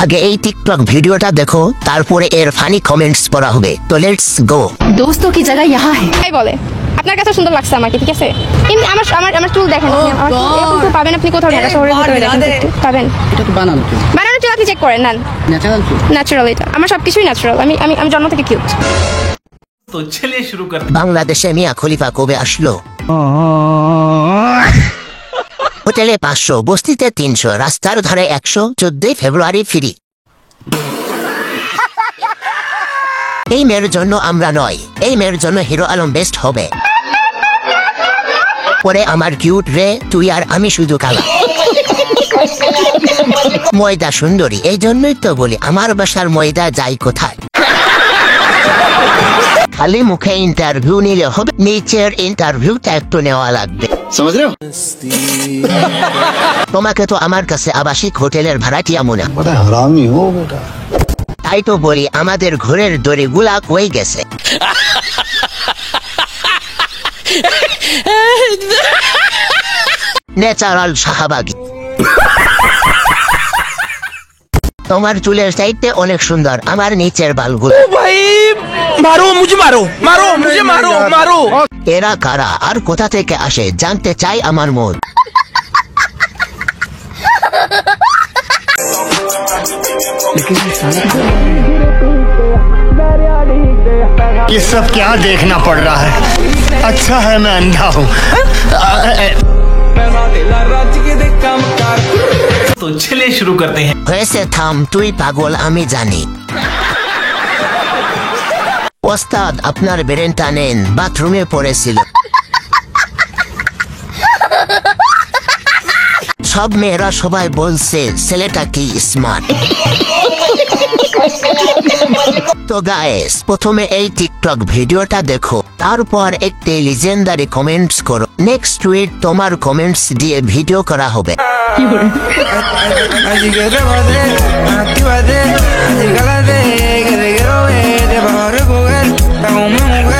আগে এই টিকটক ভিডিওটা দেখো, তারপরে এর ফানি কমেন্টস পড়া হবে। তো লেটস গো। दोस्तों की जगह यहाँ है। তাই বলে আপনার কাছে সুন্দর লাগছে আমাকে, ঠিক আছে? কিন্তু আমার আমার আমার চুল দেখেন, আমার চুল এরকম চুল পাবেন আপনি কোথাও ঢাকা শহরের ভিতরে দেখেন একটু পাবেন? এটা তো বানানো চুল, বানানো চুল আপনি চেক করেন নেন, ন্যাচারাল চুল। ন্যাচারাল এটা আমার সবকিছুই ন্যাচারাল। আমি আমি আমি জন্ম থেকে কিউট। तो चलिए शुरू करते বাংলাদেশে মিয়া খলিফা কবে আসলো? হোটেলে 500, বস্তিতে 300, রাস্তার ধারে 100, 14 ফেব্রুয়ারি ফ্রি। এই মেয়ের জন্য আমরা নয়, এই মেয়ের জন্য হিরো আলম বেস্ট হবে। পরে আমার কিউট রে, তুই আর আমি শুধু কালা। ময়দা সুন্দরী, এই জন্যই তো বলি আমার বাসার ময়দা যাই কোথায়। খালি মুখে ইন্টারভিউ নিলে হবে, নিচের ইন্টারভিউটা একটু নেওয়া লাগবে। তোমাকে তো আমার কাছে আবাসিক হোটেলের ভাড়াটিয়া মনে হয়। हरामी हो बेटा। তাই তো বলি আমাদের ঘরের দড়িগুলা কই গেছে। ন্যাচারাল শাহবাগী। তোমার চুলের সাইডে অনেক সুন্দর, আমার নিচের বালগুলো। भाई मारो मुझे, मारो मारो मुझे, मारो मारो। এরা কারা আর কোথা থেকে আসে জানতে চাই আমার মন। ये सब क्या देखना पड़ रहा है? अच्छा है मैं अंधा हूँ। तो चलिए शुरू करते हैं। হয়েছে থাম, তুই পাগল আমি জানি। ওস্তাদ আপনার ব্রেনটা নেন, বাথরুমে পড়েছিল। সব মেয়েরা সবাই বলছে ছেলেটা কি স্মার্ট। তো গাইস, প্রথমে এই টিকটক ভিডিওটা দেখো, তারপর একটি লিজেন্ডারি কমেন্টস করো। নেক্সট উইক তোমার কমেন্টস দিয়ে ভিডিও করা হবে। Actívate, acércate, que te quiero ver, te bajo a recoger, está conmigo.